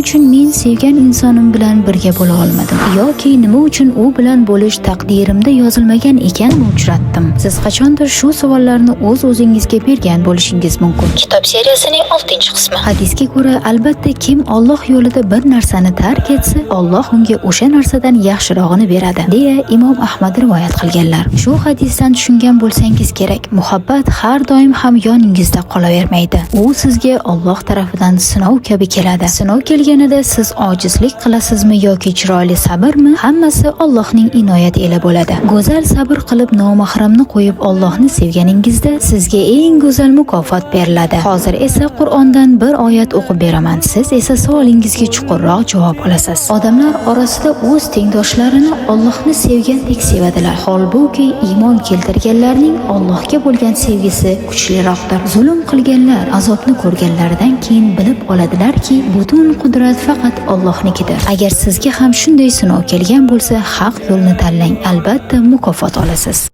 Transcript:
uchun men sevgan insonim bilan birga bo'la olmadim yoki nima uchun u bilan bo'lish taqdirimda yozilmagan ekanmi uchratdim. Siz qachondir shu savollarni o'z-o'zingizga bergan bo'lishingiz mumkin. Kitob seriyasining 6-qismi. Hadisga ko'ra, albatta kim Alloh yo'lida bir narsani tark etsa, Alloh unga o'sha narsadan yaxshirog'ini beradi, deya Imom Ahmad rivoyat qilganlar. Shu hadisdan tushungan bo'lsangiz kerak, muhabbat har doim ham yoningizda qolavermaydi. U sizga Alloh tarafidan sinov kabi keladi. Sinov kelganida siz ojizlik qilasizmi yoki chiroyli sabrmi, hammasi Allohning inoyati ila bo'ladi. Go'zal sabr qilib nomahramni qo'yib Allohni sevganingizda sizga eng go'zal mukofot beriladi. Hozir esa Qur'ondan bir oyat o'qib beraman. Siz esa savolingizga chuqurroq javob olasiz. Odamlar orasida o'z tengdoshlarini Allohni sevgandek sevadilar. Holbuki iymon keltirganlarning Allohga bo'lgan sevgisi kuchliroqdir. Zulm qilganlar azobni ko'rganlaridan keyin bilib oladilarki, butun qudrat faqat Allohnikidir. Agar sizga ham shunday sinov kelgan bo'lsa, haq yo'lni tanlang, albatta mukofot olasiz.